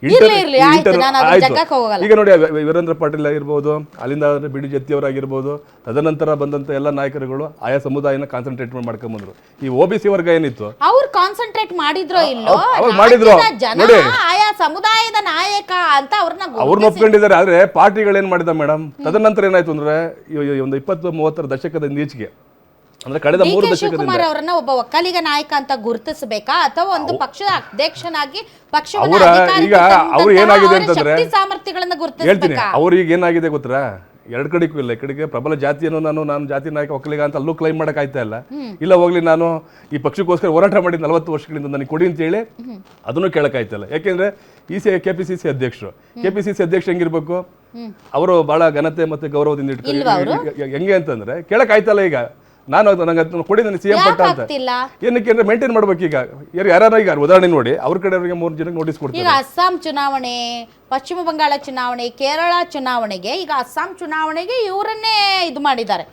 ಈಗ ನೋಡಿ ವೀರೇಂದ್ರ ಪಾಟೀಲ್ ಆಗಿರ್ಬೋದು, ಅಲ್ಲಿಂದ ಬಿಡಿ ಜತ್ತಿ ಅವರಾಗಿರ್ಬೋದು, ತದನಂತರ ಬಂದಂತ ಎಲ್ಲ ನಾಯಕರುಗಳು ಆಯಾ ಸಮುದಾಯನ ಕಾನ್ಸಂಟ್ರೇಟ್ ಮಾಡ್ಕೊಂಡ್ಬಂದ್ರು. ಈ OBC ವರ್ಗ ಏನಿತ್ತು ಅವ್ರು ಕಾನ್ಸಂಟ್ರೇಟ್ ಮಾಡಿದ್ರೋ ಇಲ್ಲೋ ಮಾಡಿದ್ರು ನೋಡಿ, ಆಯಾ ಸಮುದಾಯದ ನಾಯಕ ಅಂತ ಅವ್ರನ್ನ ಒಪ್ಕೊಂಡಿದ್ದಾರೆ. ಆದ್ರೆ ಪಾರ್ಟಿಗಳೇನ್ ಮಾಡಿದ ಮೇಡಮ್, ತದನಂತರ ಏನಾಯ್ತು ಅಂದ್ರೆ ಒಂದು 20-30 ದಶಕದ ಈಚೆಗೆ, ಅಂದ್ರೆ ಕಳೆದ 3 ದಶಕದಿಂದ ಅವರನ್ನ ಒಬ್ಬ ಒಕ್ಕಲಿಗ ನಾಯಕ ಅಂತ ಗುರುತಿಸಬೇಕಾ ಅಥವಾ ಒಂದು ಪಕ್ಷದ ಅಧ್ಯಕ್ಷನಾಗಿ ಪಕ್ಷವನ್ನ ಈಗ ಅವ್ರು ಏನಾಗಿದೆ ಅಂತಂದ್ರೆ ಸಾಮರ್ಥ್ಯಗಳನ್ನ ಹೇಳ್ತೀನಿ, ಗುರುತಿಸಬೇಕಾ? ಅವ್ರಿಗೆ ಏನಾಗಿದೆ ಗೊತ್ತಾ, ಎರಡು ಕಡೆಗೂ ಇಲ್ಲ. ಈ ಕಡೆಗೆ ಪ್ರಬಲ ಜಾತಿಯನ್ನು ನಾನು ಜಾತಿ ನಾಯಕ ಒಕ್ಕಲಿಗ ಅಂತ ಅಲ್ಲೂ ಕ್ಲೈಮ್ ಮಾಡಕ್ ಆಯ್ತಾ ಇಲ್ಲ ಹೋಗ್ಲಿ ನಾನು ಈ ಪಕ್ಷಕ್ಕೋಸ್ಕರ ಹೋರಾಟ ಮಾಡಿದ 40 ವರ್ಷಗಳಿಂದ ನನಗೆ ಕೊಡಿ ಅಂತ ಹೇಳಿ ಅದನ್ನು ಕೇಳಕ್ ಆಯ್ತಲ್ಲ. ಯಾಕೆಂದ್ರೆ KPCC ಅಧ್ಯಕ್ಷರು, KPCC ಅಧ್ಯಕ್ಷ ಹೆಂಗಿರ್ಬೇಕು, ಅವರು ಬಹಳ ಘನತೆ ಮತ್ತೆ ಗೌರವದಿಂದ ಇಟ್ಕೊಂಡು ಹೆಂಗೆ ಅಂತಂದ್ರೆ ಕೇಳಕ್ ಆಯ್ತಲ್ಲ. ಈಗ ನಾನು ನಂಗೆ ಕೊಡಿ ನನಗೆ CM ಪಟ್ಟ ಅಂತ ಏನಕ್ಕೆ ಅಂದ್ರೆ ಮೇಂಟೈನ್ ಮಾಡ್ಬೇಕು. ಈಗ ಯಾರು ಈಗ ಉದಾಹರಣೆ ನೋಡಿ, ಅವ್ರ ಕಡೆಯವರಿಗೆ 3 ಜನಕ್ಕೆ ನೋಟಿಸ್ ಕೊಡ್ತಾರೆ. ಈಗ ಅಸ್ಸಾಂ ಚುನಾವಣೆ, ಪಶ್ಚಿಮ ಬಂಗಾಳ ಚುನಾವಣೆ, ಕೇರಳ ಚುನಾವಣೆಗೆ, ಈಗ ಅಸ್ಸಾಂ ಚುನಾವಣೆಗೆ ಇವರನ್ನೇ ಇದು ಮಾಡಿದ್ದಾರೆ,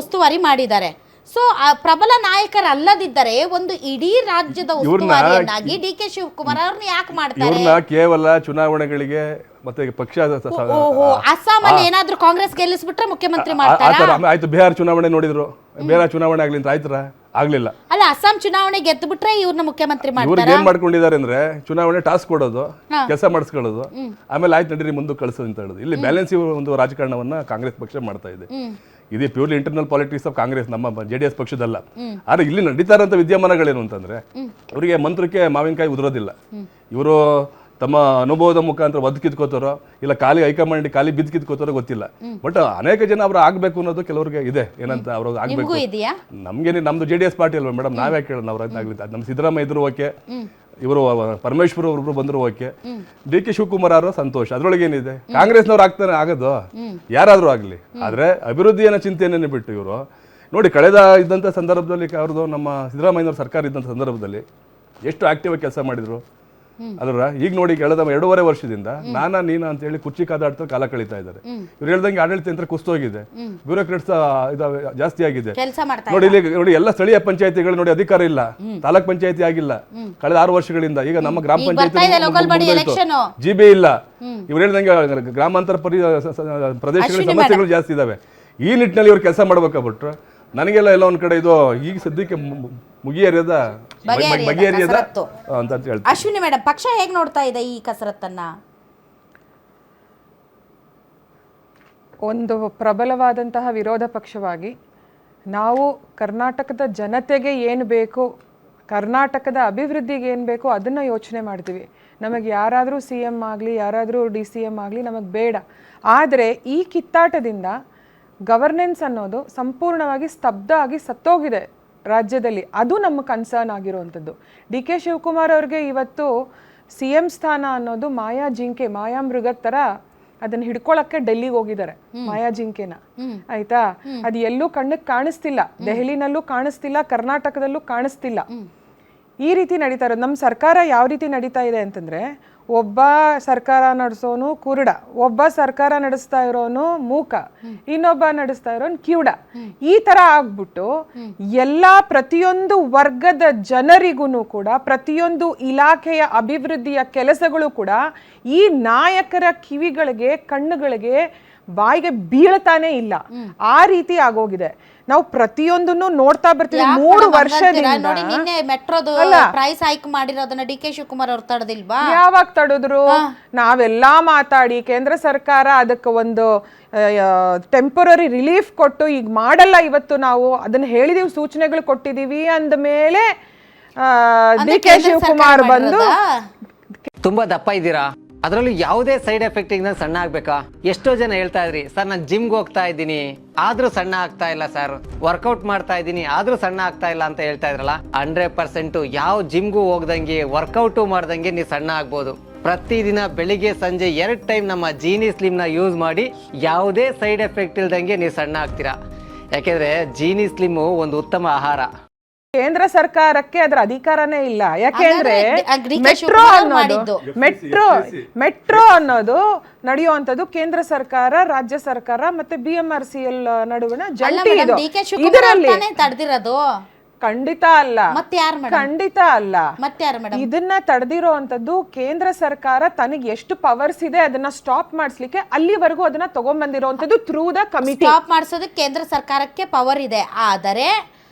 ಉಸ್ತುವಾರಿ ಮಾಡಿದ್ದಾರೆ. ಸೊ ಪ್ರಬಲ ನಾಯಕರಲ್ಲದಿದ್ದರೆ ಒಂದು ಇಡೀ ರಾಜ್ಯದ ಉಸ್ತುವಾರಿಯನ್ನಾಗಿ DK ಶಿವಕುಮಾರ್ ಅವ್ರನ್ನ ಯಾಕೆ ಮಾಡ್ತಾರೆ? ಇವ್ರನ್ನ ಕೇವಲ ಚುನಾವಣೆಗಳಿಗೆ ಮತ್ತೆ ಪಕ್ಷ ಅಸ್ಸಾಮಲ್ಲಿ ಏನಾದ್ರೂ ಕಾಂಗ್ರೆಸ್ ಗೆಲ್ಲಿಸ್ಬಿಟ್ರೆ ಮುಖ್ಯಮಂತ್ರಿ ಮಾಡ್ತಾರೆ. ಆಯ್ತು, ಬಿಹಾರ್ ಚುನಾವಣೆ ನೋಡಿದ್ರು, ಬಿಹಾರ್ ಚುನಾವಣೆ ಆಗ್ಲಿ ಅಂತ ಆಯ್ತರ ಆಗ್ಲಿಲ್ಲ. ಅಲ್ಲ, ಅಸ್ಸಾಂ ಚುನಾವಣೆ ಗೆದ್ದು ಬಿಟ್ರೆ ಇವ್ರನ್ನ ಮುಖ್ಯಮಂತ್ರಿ ಮಾಡ್ತಾರೆ. ಇವ್ರಿಗೆ ಏನ್ ಮಾಡ್ಕೊಂಡಿದ್ದಾರೆ ಅಂದ್ರೆ ಚುನಾವಣೆ ಟಾಸ್ಕ್ ಕೊಡೋದು, ಕೆಲಸ ಮಾಡಿಸ್ಕೊಳ್ಳೋದು, ಆಮೇಲೆ ಆಯ್ತು ನಡೀರಿ ಮುಂದೆ ಕಳಿಸೋದು ಅಂತ ಹೇಳೋದು. ಇಲ್ಲಿ ಬ್ಯಾಲೆನ್ಸ್ ಒಂದು ರಾಜಕಾರಣವನ್ನ ಕಾಂಗ್ರೆಸ್ ಪಕ್ಷ ಮಾಡ್ತಾ ಇದೆ. ಇದು purely internal politics of Congress, ನಮ್ಮ JDS ಪಕ್ಷದಲ್ಲ. ಆದ್ರೆ ಇಲ್ಲಿ ನಡೀತಾ ಇರೋಂಥ ವಿದ್ಯಮಾನಗಳೇನು ಅಂತಂದ್ರೆ, ಇವರಿಗೆ ಮಂತ್ರಕ್ಕೆ ಮಾವಿನಕಾಯಿ ಉದುರೋದಿಲ್ಲ. ಇವರು ತಮ್ಮ ಅನುಭವದ ಮುಖಾಂತರ ಒದ್ ಕಿತ್ಕೋತಾರೋ ಇಲ್ಲ ಖಾಲಿ ಹೈಕಮಾಂಡ್ ಖಾಲಿ ಬಿದ್ದು ಕಿತ್ಕೋತಾರೋ ಗೊತ್ತಿಲ್ಲ. ಬಟ್ ಅನೇಕ ಜನ ಅವ್ರು ಆಗ್ಬೇಕು ಅನ್ನೋದು ಕೆಲವ್ರಿಗೆ ಇದೆ. ಏನಂತ ಅವ್ರು ಆಗ್ಬೇಕು, ನಮ್ಗೇನೆ ನಮ್ದು JDS ಪಾರ್ಟಿ ಅಲ್ವಾ ಮೇಡಮ್, ನಾವ್ಯಾಕೆ ಕೇಳೋಣ ಅವ್ರ ಆಗ್ಲಿ. ನಮ್ಮ ಸಿದ್ದರಾಮಯ್ಯ ಇದ್ರು ಓಕೆ, ಇವರು ಪರಮೇಶ್ವರ್ ಒಬ್ರು ಬಂದ್ರು ಓಕೆ, DK ಶಿವಕುಮಾರ್ ಅವರು ಸಂತೋಷ. ಅದ್ರೊಳಗೆ ಏನಿದೆ, ಕಾಂಗ್ರೆಸ್ನವ್ರು ಆಗ್ತಾನೆ ಆಗೋದು ಯಾರಾದ್ರೂ ಆಗ್ಲಿ. ಆದ್ರೆ ಅಭಿವೃದ್ಧಿಯನ್ನ ಚಿಂತೆಯನ್ನೇ ಬಿಟ್ಟು ಇವರು ನೋಡಿ, ಕಳೆದ ಇದ್ದಂಥ ಸಂದರ್ಭದಲ್ಲಿ ಅವ್ರದ್ದು ನಮ್ಮ ಸಿದ್ದರಾಮಯ್ಯನವ್ರ ಸರ್ಕಾರ ಇದ್ದಂಥ ಸಂದರ್ಭದಲ್ಲಿ ಎಷ್ಟು ಆಕ್ಟಿವ್ ಆಗಿ ಕೆಲಸ ಮಾಡಿದ್ರು. ಅದರ ಈಗ ನೋಡಿ ಕಳೆದ 2.5 ವರ್ಷದಿಂದ ನೀನಾ ಅಂತ ಹೇಳಿ ಕುರ್ಚಿ ಕಾದಾಡ್ತಾ ಕಾಲ ಕಳೀತಾ ಇದ್ದಾರೆ. ಇವ್ರು ಹೇಳ್ದಂಗೆ ಆಡಳಿತ ಯಂತ್ರ ಕುಸ್ತೋಗಿದೆ, ಬ್ಯೂರೋಕ್ರೇಟ್ಸ್ ಜಾಸ್ತಿ ಆಗಿದೆ. ನೋಡಿ ಇಲ್ಲಿ ನೋಡಿ, ಎಲ್ಲ ಸ್ಥಳೀಯ ಪಂಚಾಯತಿಗಳು ನೋಡಿ ಅಧಿಕಾರ ಇಲ್ಲ, ತಾಲೂಕ್ ಪಂಚಾಯತಿ ಆಗಿಲ್ಲ ಕಳೆದ 6 ವರ್ಷಗಳಿಂದ. ಈಗ ನಮ್ಮ ಗ್ರಾಮ ಪಂಚಾಯತಿ GB ಇಲ್ಲ. ಇವ್ರು ಹೇಳ್ದಂಗೆ ಗ್ರಾಮಾಂತರ ಪ್ರದೇಶಗಳ ಸಮಸ್ಯೆಗಳು ಜಾಸ್ತಿ ಇದಾವೆ. ಈ ನಿಟ್ಟಿನಲ್ಲಿ ಇವ್ರು ಕೆಲಸ ಮಾಡ್ಬೇಕಾಗ್ಬಿಟ್ರು. ನನಗೆಲ್ಲ ಎಲ್ಲ ಒಂದ್ ಕಡೆ ಇದು ಈಗ ಸದ್ಯಕ್ಕೆ ಬಗೆಹರಿಯದ ಅಂತ ಹೇಳ್ತಾರೆ. ಅಶ್ವಿನಿ ಮೇಡಮ್, ಪಕ್ಷ ಹೇಗೆ ನೋಡ್ತಾ ಇದೆ ಈ ಕಸರತ್ತನ್ನ? ಒಂದು ಪ್ರಬಲವಾದಂತಹ ವಿರೋಧ ಪಕ್ಷವಾಗಿ ನಾವು ಕರ್ನಾಟಕದ ಜನತೆಗೆ ಏನು ಬೇಕು, ಕರ್ನಾಟಕದ ಅಭಿವೃದ್ಧಿಗೆ ಏನು ಬೇಕು ಅದನ್ನು ಯೋಚನೆ ಮಾಡ್ತೀವಿ. ನಮಗೆ ಯಾರಾದರೂ CM ಆಗಲಿ, ಯಾರಾದರೂ DCM ಆಗಲಿ ನಮಗೆ ಬೇಡ. ಆದರೆ ಈ ಕಿತ್ತಾಟದಿಂದ ಗವರ್ನೆನ್ಸ್ ಅನ್ನೋದು ಸಂಪೂರ್ಣವಾಗಿ ಸ್ತಬ್ಧ ಆಗಿ ಸತ್ತೋಗಿದೆ ರಾಜ್ಯದಲ್ಲಿ. ಅದು ನಮ್ಮ ಕನ್ಸರ್ನ್ ಆಗಿರುವಂಥದ್ದು. DK ಶಿವಕುಮಾರ್ ಅವ್ರಿಗೆ ಇವತ್ತು CM ಸ್ಥಾನ ಅನ್ನೋದು ಮಾಯಾ ಜಿಂಕೆ, ಮಾಯಾ ಮೃಗದ ಥರ ಅದನ್ನ ಹಿಡ್ಕೊಳಕ್ಕೆ ಡೆಲ್ಲಿಗೆ ಹೋಗಿದ್ದಾರೆ. ಮಾಯಾ ಜಿಂಕೆನ, ಆಯ್ತಾ? ಅದು ಎಲ್ಲೂ ಕಣ್ಣಿಗೆ ಕಾಣಿಸ್ತಿಲ್ಲ, ದೆಹಲಿನಲ್ಲೂ ಕಾಣಿಸ್ತಿಲ್ಲ, ಕರ್ನಾಟಕದಲ್ಲೂ ಕಾಣಿಸ್ತಿಲ್ಲ. ಈ ರೀತಿ ನಡೀತಾ ಇರೋದು. ನಮ್ಮ ಸರ್ಕಾರ ಯಾವ ರೀತಿ ನಡೀತಾ ಇದೆ ಅಂತಂದ್ರೆ, ಒಬ್ಬ ಸರ್ಕಾರ ನಡೆಸೋನು ಕುರುಡ, ಒಬ್ಬ ಸರ್ಕಾರ ನಡೆಸ್ತಾ ಇರೋನು ಮೂಕ, ಇನ್ನೊಬ್ಬ ನಡೆಸ್ತಾ ಇರೋನು ಕಿವುಡ. ಈ ತರ ಆಗ್ಬಿಟ್ಟು ಪ್ರತಿಯೊಂದು ವರ್ಗದ ಜನರಿಗೂ ಕೂಡ, ಪ್ರತಿಯೊಂದು ಇಲಾಖೆಯ ಅಭಿವೃದ್ಧಿಯ ಕೆಲಸಗಳು ಕೂಡ ಈ ನಾಯಕರ ಕಿವಿಗಳಿಗೆ, ಕಣ್ಣುಗಳಿಗೆ, ಬಾಯಿಗೆ ಬೀಳ್ತಾನೆ ಇಲ್ಲ. ಆ ರೀತಿ ಆಗೋಗಿದೆ. ನಾವು ಪ್ರತಿಯೊಂದನ್ನು ನೋಡ್ತಾ ಬರ್ತೀವಿ 3 ವರ್ಷದಿಂದ. ಪ್ರೈಸ್ ಹೈಕ್ ಮಾಡಿರೋದನ್ನ DK ಶಿವಕುಮಾರ್ ಅವ್ರು ತಡೆದಿಲ್ವಾ? ಯಾವಾಗ ತಡೆದ್ರು? ನಾವೆಲ್ಲಾ ಮಾತಾಡಿ ಕೇಂದ್ರ ಸರ್ಕಾರ ಅದಕ್ಕೆ ಒಂದು ಟೆಂಪರರಿ ರಿಲೀಫ್ ಕೊಟ್ಟು ಈಗ ಮಾಡಲ್ಲ, ಇವತ್ತು ನಾವು ಅದನ್ನ ಹೇಳಿದೀವಿ, ಸೂಚನೆಗಳು ಕೊಟ್ಟಿದೀವಿ ಅಂದ ಮೇಲೆ DK ಶಿವಕುಮಾರ್ ಬಂದು ತುಂಬಾ ದಪ್ಪ ಇದ್ದೀರಾ, ಅದರಲ್ಲೂ ಯಾವುದೇ ಸೈಡ್ ಎಫೆಕ್ಟ್ ಇಂದ ಸಣ್ಣ ಆಗ್ಬೇಕಾ? ಎಷ್ಟೋ ಜನ ಹೇಳ್ತಾ ಇದ್ರಿ, ಸರ್ ನಾನು ಜಿಮ್ಗೆ ಹೋಗ್ತಾ ಇದ್ದೀನಿ ಆದ್ರೂ ಸಣ್ಣ ಆಗ್ತಾ ಇಲ್ಲ ಸರ್, ವರ್ಕೌಟ್ ಮಾಡ್ತಾ ಇದ್ದೀನಿ ಆದ್ರೂ ಸಣ್ಣ ಆಗ್ತಾ ಇಲ್ಲ ಅಂತ ಹೇಳ್ತಾ ಇದ್ರಲ್ಲ. 100% ಯಾವ ಜಿಮ್ಗೂ ಹೋಗ್ದಂಗೆ, ವರ್ಕೌಟು ಮಾಡ್ದಂಗೆ ನೀವು ಸಣ್ಣ ಆಗ್ಬೋದು. ಪ್ರತಿದಿನ ಬೆಳಿಗ್ಗೆ ಸಂಜೆ 2 ಟೈಮ್ ನಮ್ಮ ಜೀನಿ ಸ್ಲಿಮ್ ನ ಯೂಸ್ ಮಾಡಿ ಯಾವುದೇ ಸೈಡ್ ಎಫೆಕ್ಟ್ ಇಲ್ದಂಗೆ ನೀವು ಸಣ್ಣ ಆಗ್ತೀರಾ. ಯಾಕೆಂದ್ರೆ ಜೀನಿ ಸ್ಲಿಮ್ ಒಂದು ಉತ್ತಮ ಆಹಾರ. ಕೇಂದ್ರ ಸರ್ಕಾರಕ್ಕೆ ಅದರ ಅಧಿಕಾರನೇ ಇಲ್ಲ. ಯಾಕೆಂದ್ರೆ ಮೆಟ್ರೋ ಅನ್ನೋದು ನಡೆಯುವಂತದ್ದು ಕೇಂದ್ರ ಸರ್ಕಾರ, ರಾಜ್ಯ ಸರ್ಕಾರ ಮತ್ತೆ BMRCL ನಡುವಿನ ಜಂಟಿ. ಇದರಲ್ಲಿ ಖಂಡಿತ ಅಲ್ಲ, ಮತ್ತೆ ಯಾರು ಮೇಡಮ್? ಖಂಡಿತ ಅಲ್ಲ. ಮತ್ತೆ ಯಾರು ಮೇಡಮ್? ಇದನ್ನ ತಡೆದಿರೋವಂಥದ್ದು ಕೇಂದ್ರ ಸರ್ಕಾರ ತನಗೆ ಎಷ್ಟು ಪವರ್ಸ್ ಇದೆ ಅದನ್ನ ಸ್ಟಾಪ್ ಮಾಡಿಸ್ಲಿಕ್ಕೆ ಅಲ್ಲಿವರೆಗೂ ಅದನ್ನ ತಗೊಂಡ್ಬಂದಿರೋವಂಥದ್ದು ಥ್ರೂ ದ ಕಮಿಟಿ. ಸ್ಟಾಪ್ ಮಾಡಿಸೋದಕ್ಕೆ ಕೇಂದ್ರ ಸರ್ಕಾರಕ್ಕೆ ಪವರ್ ಇದೆ, ಆದರೆ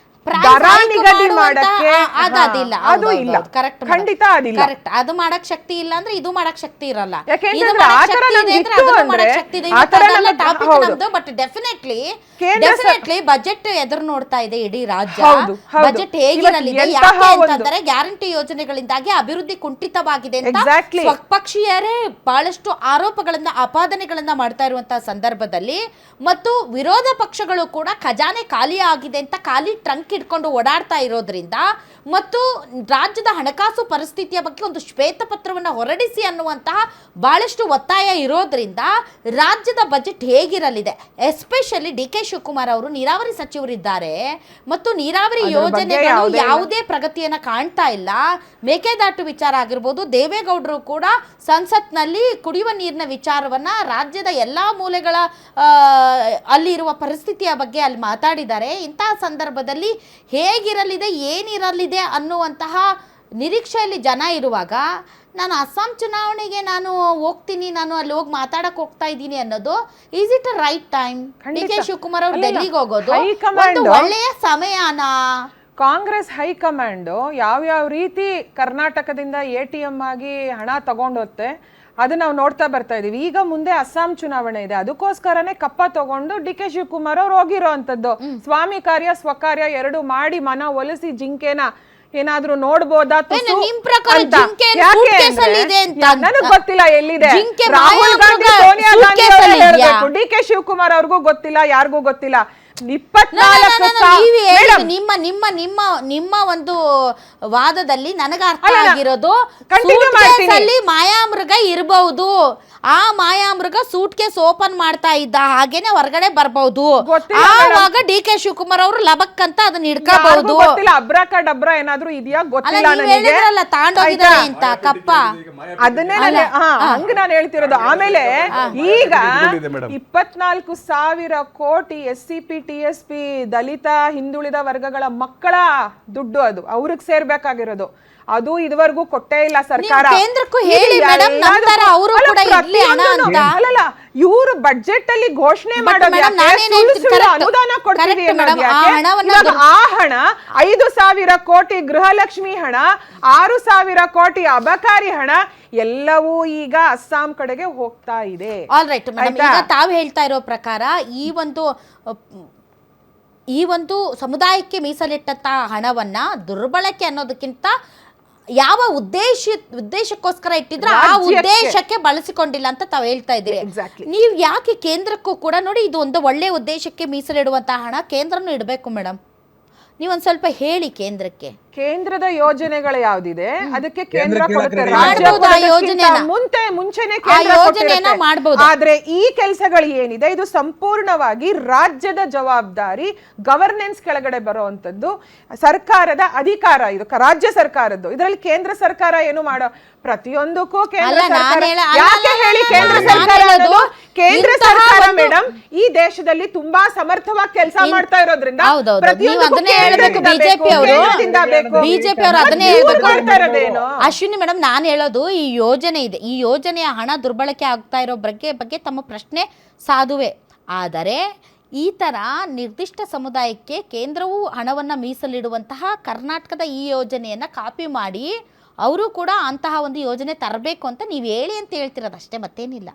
ದರ ನಿಗದಿ ಮಾಡಕ್ಕೆ ಅದಿಲ್ಲ. ಅದು ಇಲ್ಲ, ಖಂಡಿತ ಅದಿಲ್ಲ. ಕರೆಕ್ಟ್, ಅದು ಮಾಡಕ್ ಶಕ್ತಿ ಇಲ್ಲ ಅಂದ್ರೆ ಇದು ಮಾಡಕ್ ಶಕ್ತಿ ಇರಲ್ಲ. ಯಾಕೆಂದ್ರೆ ಆ ತರ ನಮ್ಗೆ ಇತ್ತು ಅಂದ್ರೆ ಆ ತರ ನಮ್ಗೆ ಬಟ್ ಡೆಫಿನೆಟ್ಲಿ ಬಜೆಟ್ ಎದುರು ನೋಡ್ತಾ ಇದೆ ಇಡೀ ರಾಜ್ಯ. ಬಜೆಟ್ ಹೇಗಿರಲಿದೆ, ಯಾಕೆ ಅಂತಂದ್ರೆ ಗ್ಯಾರಂಟಿ ಯೋಜನೆಗಳಿಂದಾಗಿ ಅಭಿವೃದ್ಧಿ ಕುಂಠಿತವಾಗಿದೆ ಅಂತ ಸ್ವಪಕ್ಷೀಯರೇ ಬಹಳಷ್ಟು ಆರೋಪಗಳನ್ನ ಆಪಾದನೆಗಳನ್ನ ಮಾಡ್ತಾ ಇರುವಂತಹ ಸಂದರ್ಭದಲ್ಲಿ ಮತ್ತು ವಿರೋಧ ಪಕ್ಷಗಳು ಕೂಡ ಖಜಾನೆ ಖಾಲಿ ಆಗಿದೆ ಅಂತ ಖಾಲಿ ಟ್ರಂಕ್ ಇಟ್ಕೊಂಡು ಓಡಾಡ್ತಾ ಇರೋದ್ರಿಂದ ಮತ್ತು ರಾಜ್ಯದ ಹಣಕಾಸು ಪರಿಸ್ಥಿತಿಯ ಬಗ್ಗೆ ಒಂದು ಶ್ವೇತಪತ್ರವನ್ನು ಹೊರಡಿಸಿ ಅನ್ನುವಂತಹ ಬಹಳಷ್ಟು ಒತ್ತಾಯ ಇರೋದ್ರಿಂದ ರಾಜ್ಯದ ಬಜೆಟ್ ಹೇಗಿರಲಿದೆ, ಎಸ್ಪೆಷಲಿ ಡಿ.ಕೆ. ಶಿವಕುಮಾರ್ ಅವರು ನೀರಾವರಿ ಸಚಿವರಿದ್ದಾರೆ ಮತ್ತು ನೀರಾವರಿ ಯೋಜನೆಗಳು ಯಾವುದೇ ಪ್ರಗತಿಯನ್ನು ಕಾಣ್ತಾ ಇಲ್ಲ. ಮೇಕೆದಾಟು ವಿಚಾರ ಆಗಿರ್ಬೋದು, ದೇವೇಗೌಡರು ಕೂಡ ಸಂಸತ್ನಲ್ಲಿ ಕುಡಿಯುವ ನೀರಿನ ವಿಚಾರವನ್ನ ರಾಜ್ಯದ ಎಲ್ಲಾ ಮೂಲೆಗಳ ಅಲ್ಲಿರುವ ಪರಿಸ್ಥಿತಿಯ ಬಗ್ಗೆ ಅಲ್ಲಿ ಮಾತಾಡಿದ್ದಾರೆ. ಇಂತಹ ಸಂದರ್ಭದಲ್ಲಿ ಹೇಗಿರಲಿದೆ, ಏನಿರಲಿದೆ ಅನ್ನುವಂತಹ ನಿರೀಕ್ಷೆಯಲ್ಲಿ ಜನ ಇರುವಾಗ ನಾನು ಅಸ್ಸಾಂ ಚುನಾವಣೆಗೆ ನಾನು ಹೋಗ್ತೀನಿ, ನಾನು ಅಲ್ಲಿ ಹೋಗಿ ಮಾತಾಡಕ್ ಹೋಗ್ತಾ ಇದ್ದೀನಿ ಅನ್ನೋದು is it a right time? DK. Shivakumar ಅವರು ಡೆಲ್ಲಿಗೆ ಹೋಗೋದು ಒಂದು ಒಳ್ಳೆಯ ಸಮಯನಾ? ಕಾಂಗ್ರೆಸ್ ಹೈಕಮಾಂಡ್ ಯಾವ್ಯಾವ ರೀತಿ ಕರ್ನಾಟಕದಿಂದ ATM ಆಗಿ ಹಣ ತಗೊಂಡೋತ್ತೆ ಅದು ನಾವು ನೋಡ್ತಾ ಬರ್ತಾ ಇದೀವಿ. ಈಗ ಮುಂದೆ ಅಸ್ಸಾಂ ಚುನಾವಣೆ ಇದೆ, ಅದಕ್ಕೋಸ್ಕರನೇ ಕಪ್ಪ ತಗೊಂಡು ಡಿ.ಕೆ. ಶಿವಕುಮಾರ್ ಅವ್ರು ಹೋಗಿರೋ ಅಂತದ್ದು. ಸ್ವಾಮಿ ಕಾರ್ಯ ಸ್ವಕಾರ್ಯ ಎರಡು ಮಾಡಿ ಮನ ಒಲಿಸಿ ಜಿಂಕೆನ ಏನಾದ್ರೂ ನೋಡ್ಬೋದಾ? ನನಗ್ ಗೊತ್ತಿಲ್ಲ ಎಲ್ಲಿದೆ. ರಾಹುಲ್ ಗಾಂಧಿ, ಸೋನಿಯಾ ಗಾಂಧಿ ಹೇಳ್ಬೇಕು, ಡಿ.ಕೆ. ಶಿವಕುಮಾರ್ ಅವ್ರಿಗೂ ಗೊತ್ತಿಲ್ಲ, ಯಾರಿಗೂ ಗೊತ್ತಿಲ್ಲ. 24 ನಿಮ್ಮ ಒಂದು ವಾದದಲ್ಲಿ ನನಗೆ ಅರ್ಥ ಆಗಿರೋದು ಮಾಯಾಮೃಗ ಇರಬಹುದು, ಆ ಮಾಯಾಮೃಗ ಸೂಟ್ ಕೇಸ್ ಓಪನ್ ಮಾಡ್ತಾ ಇದ್ದ ಹಾಗೇನೆ ಹೊರಗಡೆ ಬರಬಹುದು, ಆವಾಗ ಡಿ.ಕೆ. ಶಿವಕುಮಾರ್ ಅವರು ಲಬಕ್ ಅಂತ ಅದನ್ನ ಹಿಡ್ಕೋಬಹುದು. ಅಬ್ರಾಕ ಡಬ್ರಾ ಏನಾದ್ರೂ ಇದೆಯಾ ಗೊತ್ತಿಲ್ಲ ನನಗೆ, ತಾಂಡೋಗಿದ್ದಾರೆ ಅಂತ ಕಪ್ಪ. ಅದನ್ನೇ ಹಂಗ ನಾನು ಹೇಳ್ತಿರೋದು. ಆಮೇಲೆ ಈಗ 24,000 ಕೋಟಿ SCP TSP ದಲಿತ ಹಿಂದುಳಿದ ವರ್ಗಗಳ ಮಕ್ಕಳ ದುಡ್ಡು, ಅದು ಅವ್ರಿಗೆ ಸೇರ್ಬೇಕಾಗಿರೋದು. ಅದು ಇದುವರೆಗೂ ಕೊಟ್ಟೇ ಇಲ್ಲ ಸರ್ಕಾರ. ಕೇಂದ್ರಕ್ಕೂ ಹೇಳಿ ಮೇಡಮ್, ನಂತರ ಅವರು ಕೂಡ ಇರ್ಲಿ ಹಣ ಅಂತ. ಅಲ್ಲಲ್ಲ, ಇವರು ಬಜೆಟ್ ಅಲ್ಲಿ ಘೋಷಣೆ ಮಾಡೋದು ಅನುದಾನ ಕೊಡ್ತೀವಿ ಅನ್ನೋದು ಯಾಕೆ? ಆ ಹಣ 5,000 ಕೋಟಿ ಗೃಹಲಕ್ಷ್ಮಿ ಹಣ, 6,000 ಕೋಟಿ ಅಬಕಾರಿ ಹಣ ಎಲ್ಲವೂ ಈಗ ಅಸ್ಸಾಂ ಕಡೆಗೆ ಹೋಗ್ತಾ ಇದೆ. ಆಲ್ ರೈಟ್ ಮೇಡಮ್, ಈಗ ತಾವು ಹೇಳ್ತಾ ಇರೋ ಪ್ರಕಾರ ಈ ಒಂದು ಸಮುದಾಯಕ್ಕೆ ಮೀಸಲಿಟ್ಟಂತಹ ಹಣವನ್ನ ದುರ್ಬಳಕೆ ಅನ್ನೋದಕ್ಕಿಂತ ಯಾವ ಉದ್ದೇಶಕ್ಕೋಸ್ಕರ ಇಟ್ಟಿದ್ರೆ ಆ ಉದ್ದೇಶಕ್ಕೆ ಬಳಸಿಕೊಂಡಿಲ್ಲ ಅಂತ ತಾವು ಹೇಳ್ತಾ ಇದ್ದೀರಿ. ನೀವು ಯಾಕೆ ಕೇಂದ್ರಕ್ಕೂ ಕೂಡ ನೋಡಿ, ಇದು ಒಂದು ಒಳ್ಳೆಯ ಉದ್ದೇಶಕ್ಕೆ ಮೀಸಲಿಡುವಂತಹ ಹಣ ಕೇಂದ್ರನೂ ಇಡಬೇಕು ಮೇಡಮ್, ನೀವೊಂದ್ ಸ್ವಲ್ಪ ಹೇಳಿ ಕೇಂದ್ರಕ್ಕೆ. ಕೇಂದ್ರದ ಯೋಜನೆಗಳು ಯಾವ್ದಿದೆ ಅದಕ್ಕೆ ಕೇಂದ್ರ ಮುಂಚೆನೆ ಆದ್ರೆ ಈ ಕೆಲಸಗಳು ಏನಿದೆ ಇದು ಸಂಪೂರ್ಣವಾಗಿ ರಾಜ್ಯದ ಜವಾಬ್ದಾರಿ, ಗವರ್ನೆನ್ಸ್ ಕೆಳಗಡೆ ಬರುವಂತದ್ದು ಸರ್ಕಾರದ ಅಧಿಕಾರ, ಇದು ರಾಜ್ಯ ಸರ್ಕಾರದ್ದು. ಇದರಲ್ಲಿ ಕೇಂದ್ರ ಸರ್ಕಾರ ಏನು ಮಾಡೋ ಪ್ರತಿಯೊಂದಕ್ಕೂ ಕೇಂದ್ರ ಸರ್ಕಾರ ಯಾಕೆ ಹೇಳಿ? ಕೇಂದ್ರ ಸರ್ಕಾರ ಕೇಂದ್ರ ಸರ್ಕಾರ ಮೇಡಮ್ ಈ ದೇಶದಲ್ಲಿ ತುಂಬಾ ಸಮರ್ಥವಾಗಿ ಕೆಲಸ ಮಾಡ್ತಾ ಇರೋದ್ರಿಂದ ಬಿಜೆಪಿ ಅವರು ಅದನ್ನೇ ಹೇಳ್ಬೇಕು. ಅಶ್ವಿನಿ ಮೇಡಮ್, ನಾನು ಹೇಳೋದು ಈ ಯೋಜನೆ ಇದೆ, ಈ ಯೋಜನೆಯ ಹಣ ದುರ್ಬಳಕೆ ಆಗ್ತಾ ಇರೋ ಬಗ್ಗೆ ತಮ್ಮ ಪ್ರಶ್ನೆ ಸಾಧುವೆ. ಆದರೆ ಈ ತರ ನಿರ್ದಿಷ್ಟ ಸಮುದಾಯಕ್ಕೆ ಕೇಂದ್ರವು ಹಣವನ್ನ ಮೀಸಲಿಡುವಂತಹ ಕರ್ನಾಟಕದ ಈ ಯೋಜನೆಯನ್ನ ಕಾಪಿ ಮಾಡಿ ಅವರು ಕೂಡ ಅಂತಹ ಒಂದು ಯೋಜನೆ ತರಬೇಕು ಅಂತ ನೀವು ಹೇಳಿ ಅಂತ ಹೇಳ್ತಿರೋದು ಅಷ್ಟೇ, ಮತ್ತೇನಿಲ್ಲ.